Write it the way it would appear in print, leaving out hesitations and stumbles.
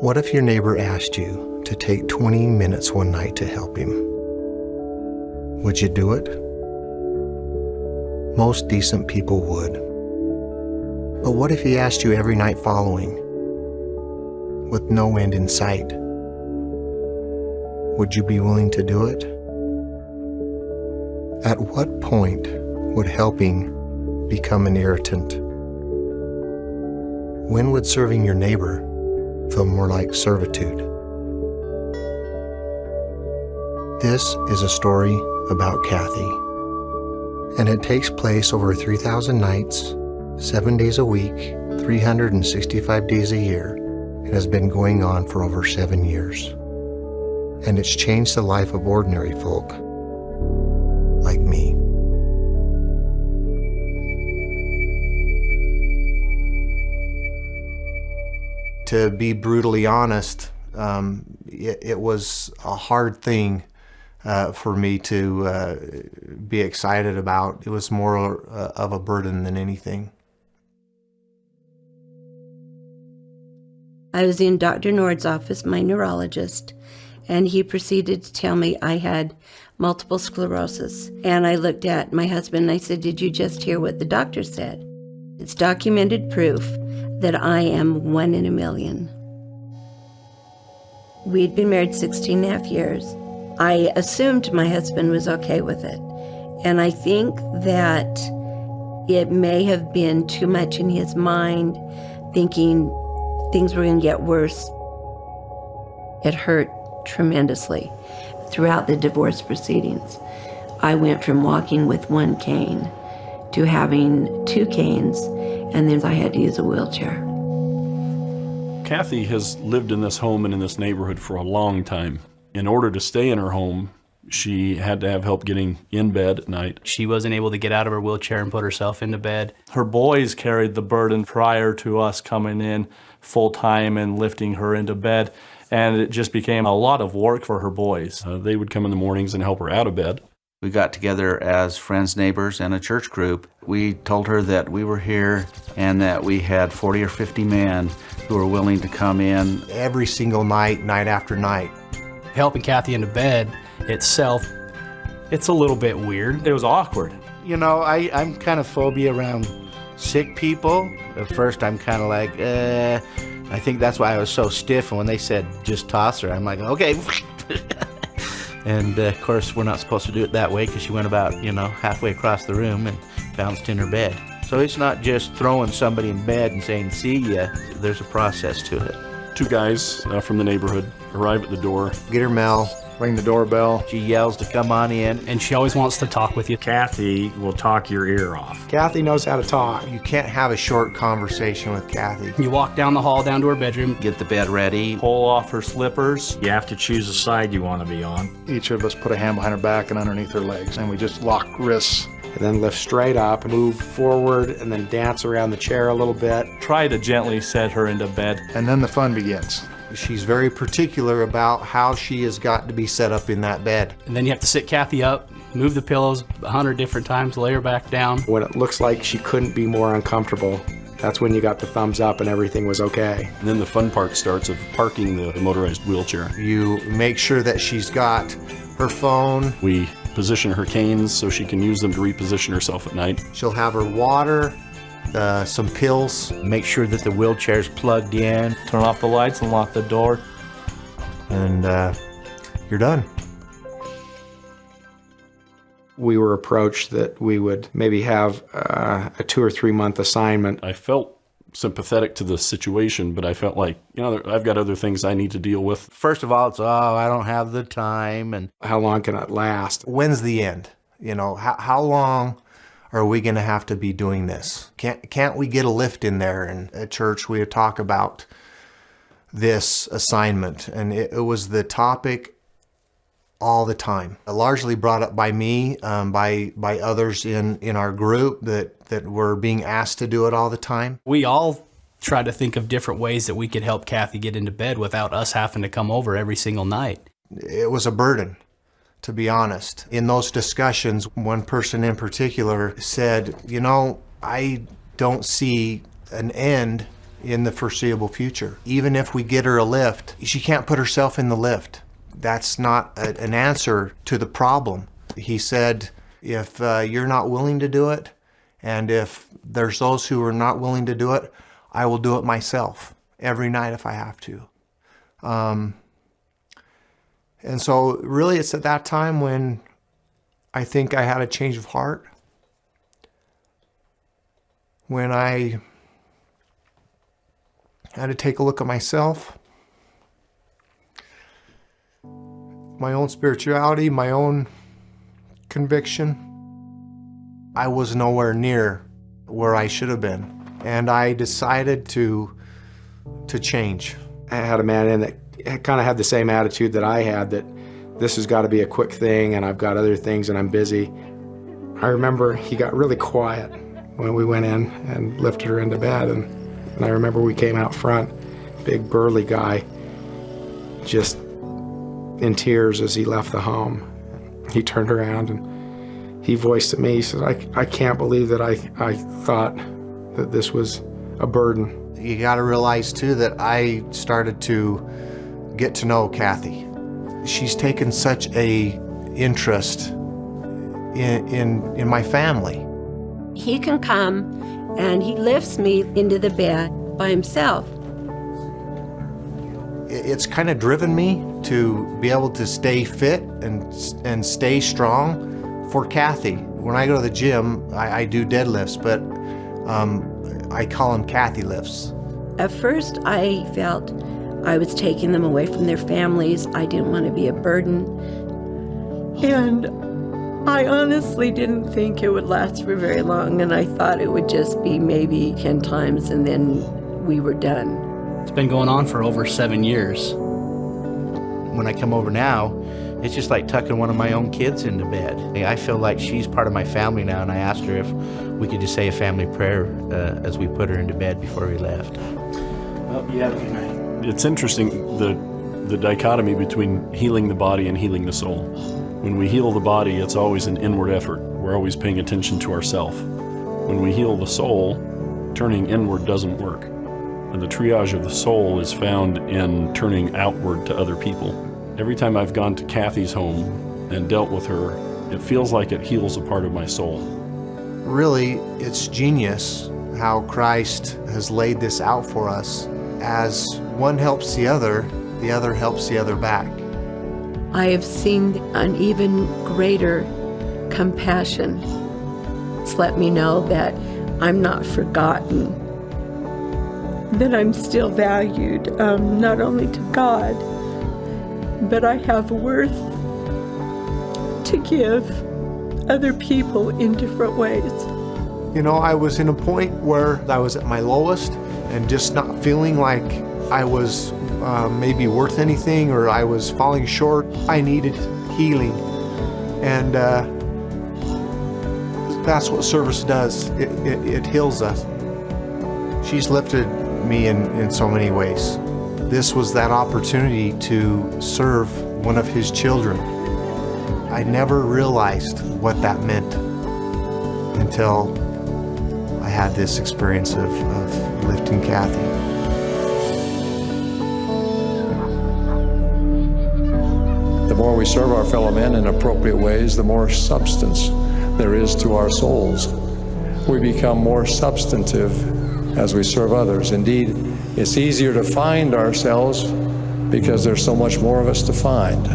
What if your neighbor asked you to take 20 minutes one night to help him? Would you do it? Most decent people would. But what if he asked you every night following, with no end in sight? Would you be willing to do it? At what point would helping become an irritant? When would serving your neighbor feel more like servitude? This is a story about Kathy, and it takes place over 3,000 nights, 7 days a week, 365 days a year, and has been going on for over 7 years. And it's changed the life of ordinary folk like me. To be brutally honest, it was a hard thing for me to be excited about. It was more of a burden than anything. I was in Dr. Nord's office, my neurologist, and he proceeded to tell me I had multiple sclerosis. And I looked at my husband and I said, "Did you just hear what the doctor said?" It's documented proof that I am 1 in a million. We'd been married 16 and a half years. I assumed my husband was okay with it. And I think that it may have been too much in his mind, thinking things were going to get worse. It hurt tremendously. Throughout the divorce proceedings, I went from walking with 1 cane to having 2 canes, and then I had to use a wheelchair. Kathy has lived in this home and in this neighborhood for a long time. In order to stay in her home, she had to have help getting in bed at night. She wasn't able to get out of her wheelchair and put herself into bed. Her boys carried the burden prior to us coming in full-time and lifting her into bed, and it just became a lot of work for her boys. They would come in the mornings and help her out of bed. We got together as friends, neighbors, and a church group. We told her that we were here and that we had 40 or 50 men who were willing to come in. Every single night, night after night. Helping Kathy into bed itself, it's a little bit weird. It was awkward. You know, I'm kind of phobia around sick people. At first, I'm kind of like, I think that's why I was so stiff. And when they said, just toss her, I'm like, okay. And of course, we're not supposed to do it that way because she went about, halfway across the room and bounced in her bed. So it's not just throwing somebody in bed and saying, see ya. There's a process to it. 2 guys from the neighborhood arrive at the door. Get her Mel. Ring the doorbell. She yells to come on in. And she always wants to talk with you. Kathy will talk your ear off. Kathy knows how to talk. You can't have a short conversation with Kathy. You walk down the hall, down to her bedroom. Get the bed ready. Pull off her slippers. You have to choose a side you want to be on. Each of us put a hand behind her back and underneath her legs, and we just lock wrists. And then lift straight up, move forward, and then dance around the chair a little bit. Try to gently set her into bed. And then the fun begins. She's very particular about how she has got to be set up in that bed. And then you have to sit Kathy up, move the pillows 100 different times, lay her back down. When it looks like she couldn't be more uncomfortable, that's when you got the thumbs up and everything was okay. And then the fun part starts of parking the motorized wheelchair. You make sure that she's got her phone. We position her canes so she can use them to reposition herself at night. She'll have her water, some pills. Make sure that the wheelchair's plugged in. Turn off the lights and lock the door. And you're done. We were approached that we would maybe have a 2 or 3 month assignment. I felt sympathetic to the situation, but I felt like, I've got other things I need to deal with. First of all, it's, I don't have the time. And how long can it last? When's the end? How long are we going to have to be doing this? Can't we get a lift in there? And at church, we would talk about this assignment, and it was the topic all the time. Largely brought up by me, by others in our group that were being asked to do it all the time. We all try to think of different ways that we could help Kathy get into bed without us having to come over every single night. It was a burden, to be honest. In those discussions, one person in particular said, I don't see an end in the foreseeable future. Even if we get her a lift, she can't put herself in the lift. That's not an answer to the problem. He said, if you're not willing to do it, and if there's those who are not willing to do it, I will do it myself every night if I have to. And so really it's at that time when I think I had a change of heart, when I had to take a look at myself, my own spirituality, my own conviction. I was nowhere near where I should have been, and I decided to change. I had a man in that kind of had the same attitude that I had, that this has got to be a quick thing and I've got other things and I'm busy. I remember he got really quiet when we went in and lifted her into bed, and I remember we came out front, big burly guy, just in tears as he left the home. He turned around and he voiced to me, he said, I can't believe that I thought that this was a burden. You got to realize too that I started to get to know Kathy. She's taken such a interest in my family. He can come and he lifts me into the bed by himself. It's kind of driven me to be able to stay fit and stay strong for Kathy. When I go to the gym, I do deadlifts, but I call them Kathy lifts. At first, I felt I was taking them away from their families. I didn't want to be a burden. And I honestly didn't think it would last for very long, and I thought it would just be maybe 10 times and then we were done. It's been going on for over 7 years. When I come over now, it's just like tucking one of my own kids into bed. I feel like she's part of my family now, and I asked her if we could just say a family prayer as we put her into bed before we left. Well, you have a good night. It's interesting, the dichotomy between healing the body and healing the soul. When we heal the body, it's always an inward effort. We're always paying attention to ourselves. When we heal the soul, turning inward doesn't work. And the triage of the soul is found in turning outward to other people. Every time I've gone to Kathy's home and dealt with her, it feels like it heals a part of my soul. Really, it's genius how Christ has laid this out for us. As one helps the other helps the other back. I have seen an even greater compassion. It's let me know that I'm not forgotten, that I'm still valued, not only to God, but I have worth to give other people in different ways. You know, I was in a point where I was at my lowest and just not feeling like I was maybe worth anything, or I was falling short. I needed healing, and that's what service does. It heals us. She's lifted me in so many ways. This was that opportunity to serve one of his children. I never realized what that meant until I had this experience of lifting Kathy. The more we serve our fellow men in appropriate ways, the more substance there is to our souls. We become more substantive as we serve others. Indeed, it's easier to find ourselves because there's so much more of us to find.